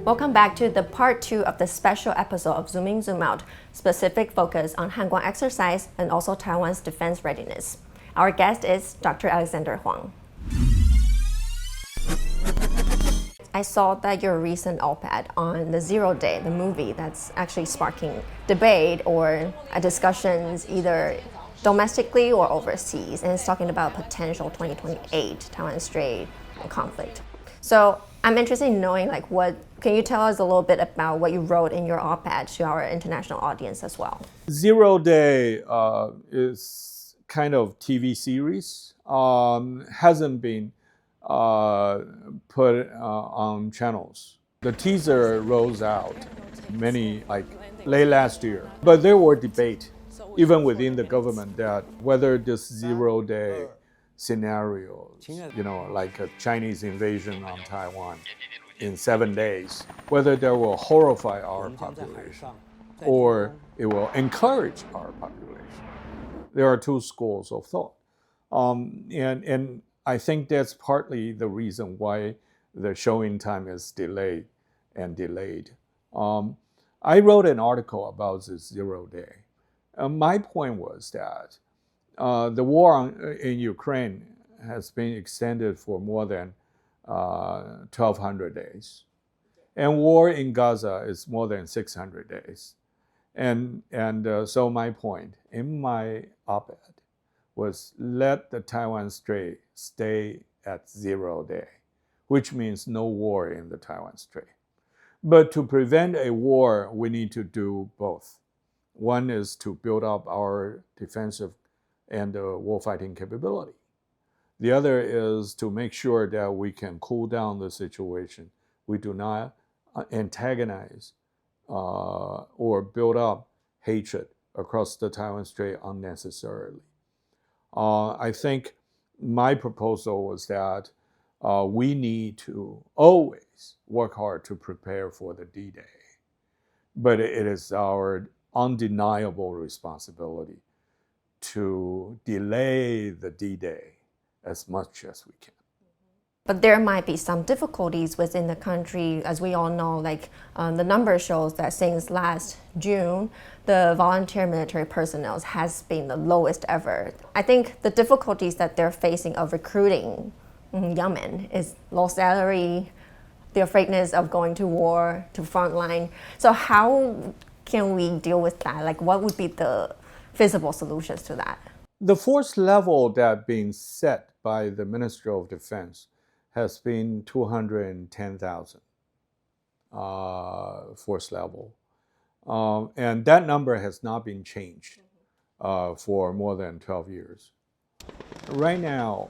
Welcome back to the part 2 of the special episode of Zoom In, Zoom Out, specific focus on Hanguang exercise and also Taiwan's defense readiness. Our guest is Dr. Alexander Huang. I saw that your recent op-ed on the Zero Day, the movie, that's actually sparking debate or discussions either domestically or overseas, and it's talking about potential 2028 Taiwan Strait conflict. So I'm interested in knowing, can you tell us a little bit about what you wrote in your op-ed to our international audience as well? Zero Day is kind of TV series, hasn't been put on channels. The teaser rolls out late last year, but there were debate even within the government that whether this Zero Day scenario, like a Chinese invasion on Taiwan in 7 days, whether that will horrify our population or it will encourage our population. There are two schools of thought. And I think that's partly the reason why the showing time is delayed. I wrote an article about this Zero Day. My point was that the war in Ukraine has been extended for more than 1,200 days. And war in Gaza is more than 600 days. And so my point in my op-ed was let the Taiwan Strait stay at 0 day, which means no war in the Taiwan Strait. But to prevent a war, we need to do both. One is to build up our defensive and warfighting capability. The other is to make sure that we can cool down the situation. We do not antagonize or build up hatred across the Taiwan Strait unnecessarily. I think my proposal was that we need to always work hard to prepare for the D-Day. But it is our undeniable responsibility to delay the D-Day as much as we can. But there might be some difficulties within the country. As we all know, the number shows that since last June, the volunteer military personnel has been the lowest ever. I think the difficulties that they're facing of recruiting young men is low salary, the afraidness of going to war, to frontline. So how can we deal with that? What would be the feasible solutions to that? The force level that being set by the Ministry of Defense has been 210,000 force level. And that number has not been changed for more than 12 years. Right now,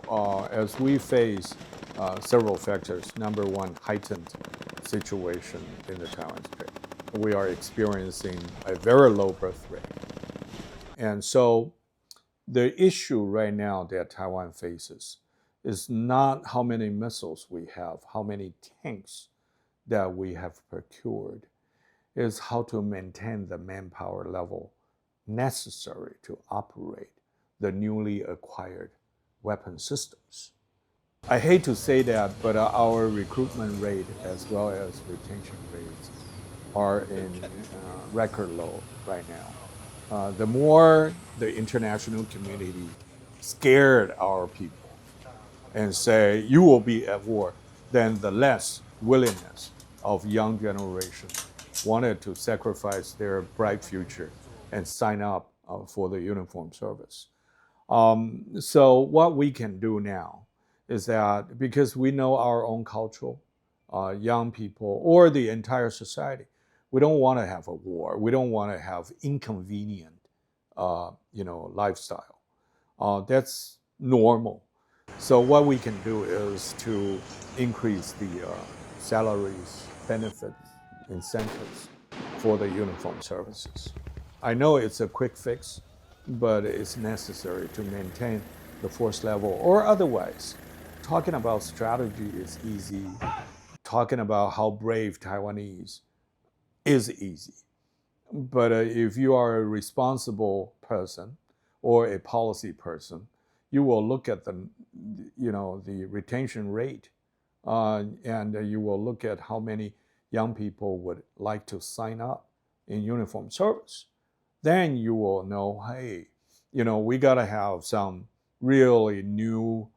as we face several factors, number one, heightened situation in the Taiwan Strait. We are experiencing a very low birth rate. And so the issue right now that Taiwan faces is not how many missiles we have, how many tanks that we have procured, is how to maintain the manpower level necessary to operate the newly acquired weapon systems. I hate to say that, but our recruitment rate as well as retention rates are in record low right now. The more the international community scared our people and say, you will be at war, then the less willingness of young generation wanted to sacrifice their bright future and sign up for the uniform service. So what we can do now is that because we know our own culture, young people, or the entire society, we don't want to have a war. We don't want to have inconvenient, lifestyle. That's normal. So what we can do is to increase the salaries, benefits, incentives for the uniform services. I know it's a quick fix, but it's necessary to maintain the force level, or otherwise. Talking about strategy is easy. Talking about how brave Taiwanese is easy. But if you are a responsible person or a policy person, you will look at the retention rate, and you will look at how many young people would like to sign up in uniform service, then you will know, hey, we got to have some really new,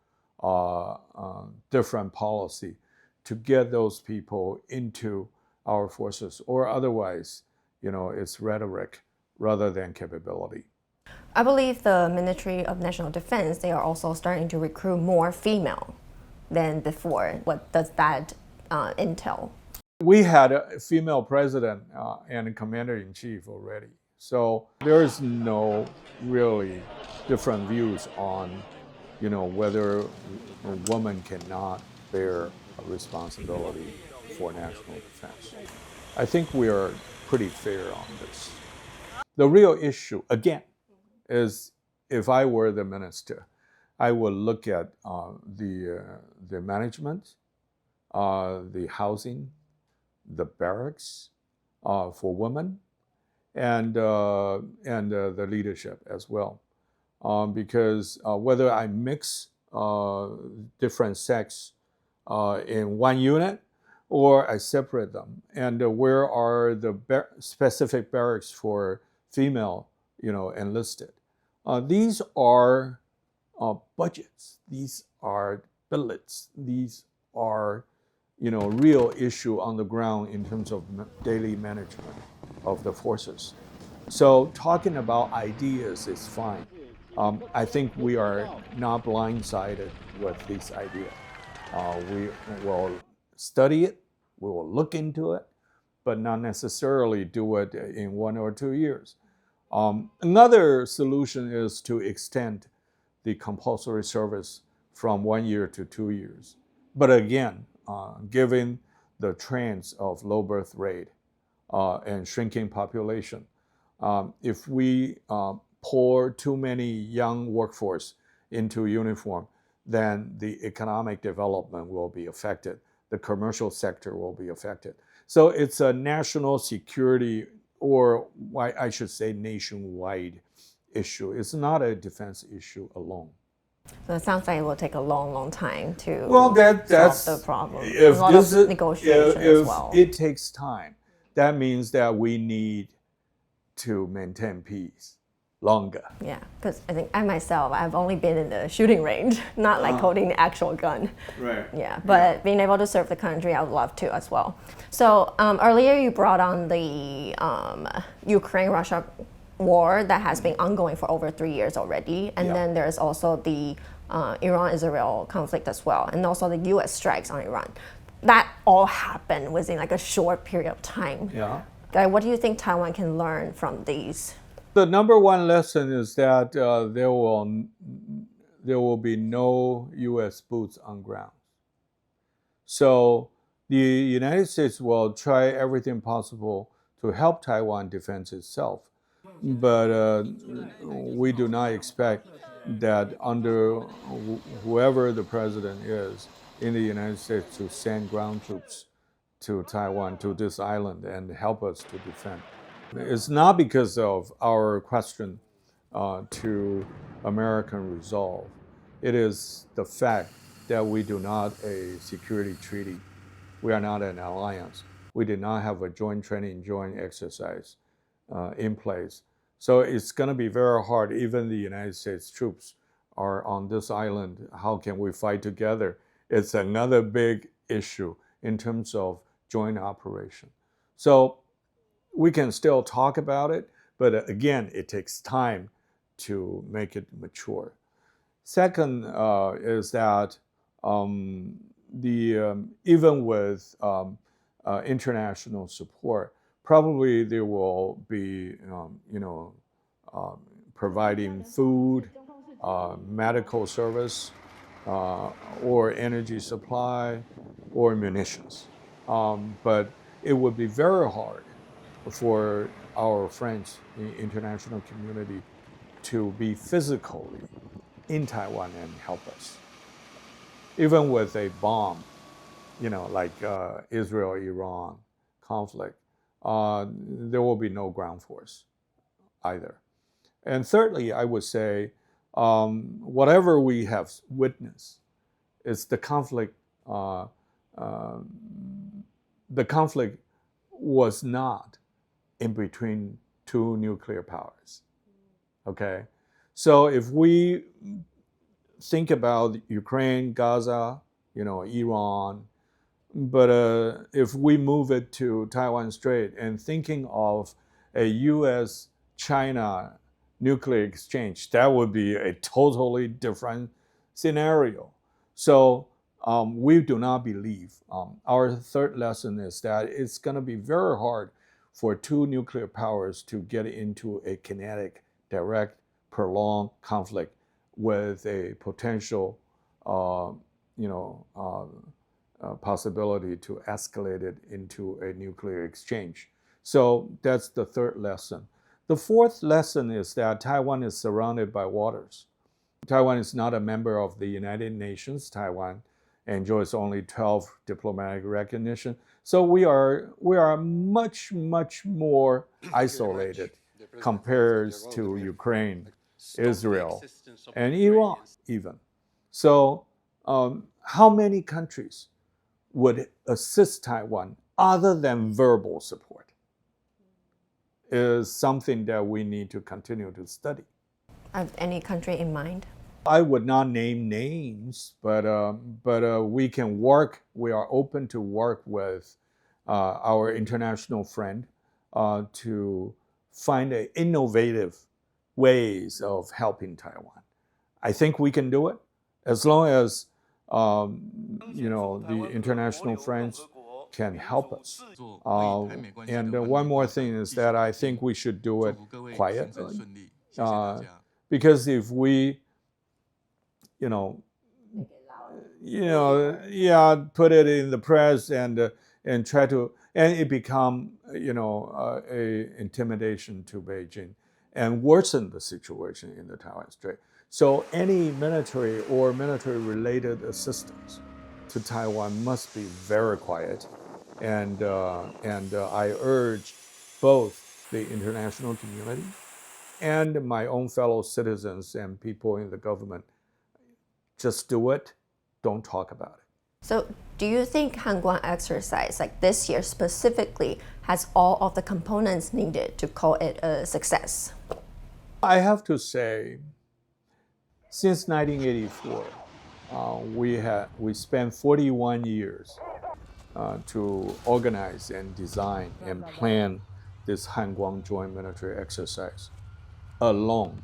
different policy to get those people into our forces, or otherwise, it's rhetoric rather than capability. I believe the Ministry of National Defense, they are also starting to recruit more female than before. What does that entail? We had a female president and commander-in-chief already. So there is no really different views on, whether a woman cannot bear a responsibility for national defense. I think we are pretty fair on this. The real issue, again, is if I were the minister, I would look at the management, the housing, the barracks for women, and the leadership as well, because whether I mix different sex in one unit or I separate them, and where are the specific barracks for female, enlisted. These are budgets. These are billets. These are, real issue on the ground in terms of daily management of the forces. So talking about ideas is fine. I think we are not blindsided with this idea. We will study it. We will look into it, but not necessarily do it in 1 or 2 years. Another solution is to extend the compulsory service from 1 year to 2 years. But again, given the trends of low birth rate and shrinking population, if we pour too many young workforce into uniform, then the economic development will be affected. The commercial sector will be affected. So it's a national security, or why I should say nationwide issue. It's not a defense issue alone. So it sounds like it will take a long, long time to that's solve the problem. If a lot this of is, negotiation if as well. it takes time, that means that we need to maintain peace longer. Yeah, because I think I myself, I've only been in the shooting range, not like holding the actual gun. Right. Yeah, but being able to serve the country, I would love to as well. So earlier you brought on the Ukraine-Russia war that has been ongoing for over 3 years already, and then there's also the Iran-Israel conflict as well, and also the U.S. strikes on Iran. That all happened within like a short period of time. Yeah. What do you think Taiwan can learn from these? The number one lesson is that there will be no U.S. boots on ground. So the United States will try everything possible to help Taiwan defend itself, but we do not expect that under whoever the president is in the United States to send ground troops to Taiwan, to this island, and help us to defend. It's not because of our question to American resolve. It is the fact that we do not a security treaty. We are not an alliance. We did not have a joint training, joint exercise in place. So it's going to be very hard. Even the United States troops are on this island. How can we fight together? It's another big issue in terms of joint operation. So we can still talk about it, but again, it takes time to make it mature. Second is that even with international support, probably there will be, providing food, medical service, or energy supply, or munitions. But it would be very hard for our friends in the international community to be physically in Taiwan and help us. Even with a bomb, like Israel-Iran conflict, there will be no ground force either. And thirdly, I would say, whatever we have witnessed is the conflict was not in between two nuclear powers. Okay, so if we think about Ukraine, Gaza, Iran, but if we move it to Taiwan Strait and thinking of a U.S.-China nuclear exchange, that would be a totally different scenario. So we do not believe. Our third lesson is that it's going to be very hard for two nuclear powers to get into a kinetic, direct, prolonged conflict with a potential, possibility to escalate it into a nuclear exchange. So that's the third lesson. The fourth lesson is that Taiwan is surrounded by waters. Taiwan is not a member of the United Nations. Taiwan enjoys only 12 diplomatic recognition. So we are much, much more isolated compared to Ukraine, Israel, and Iran even. So how many countries would assist Taiwan other than verbal support is something that we need to continue to study. Have any country in mind? I would not name names, but we can work. We are open to work with our international friend to find innovative ways of helping Taiwan. I think we can do it as long as the international friends can help us. And one more thing is that I think we should do it quietly, because if we, put it in the press and try to, and it become a intimidation to Beijing and worsen the situation in the Taiwan Strait. So any military or military-related assistance to Taiwan must be very quiet, and I urge both the international community and my own fellow citizens and people in the government, just do it, don't talk about it. So do you think Kuang exercise, like this year specifically, has all of the components needed to call it a success? I have to say, since 1984, we spent 41 years to organize and design and plan this Kuang joint military exercise alone.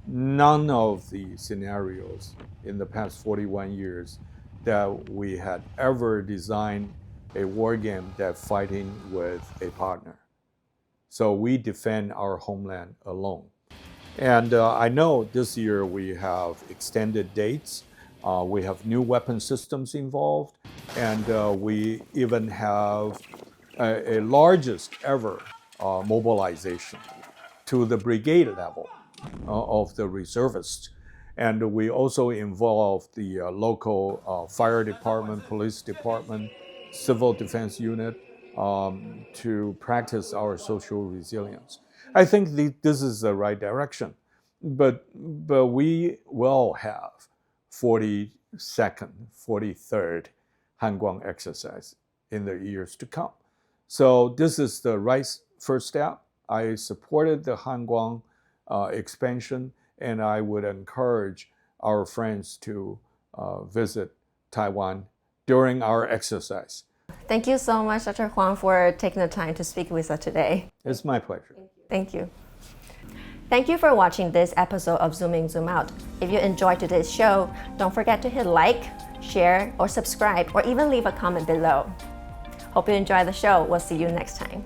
None of the scenarios in the past 41 years that we had ever designed a war game that fighting with a partner. So we defend our homeland alone. And I know this year we have extended dates, we have new weapon systems involved, and we even have a largest ever mobilization to the brigade level of the reservists. And we also involve the local fire department, police department, civil defense unit to practice our social resilience. I think this is the right direction, but we will have 42nd, 43rd Kuang exercise in the years to come. So this is the right first step. I supported the Kuang expansion, and I would encourage our friends to visit Taiwan during our exercise. Thank you so much, Dr. Kuang, for taking the time to speak with us today. It's my pleasure. Thank you. Thank you for watching this episode of Zoom In, Zoom Out. If you enjoyed today's show, don't forget to hit like, share, or subscribe, or even leave a comment below. Hope you enjoy the show. We'll see you next time.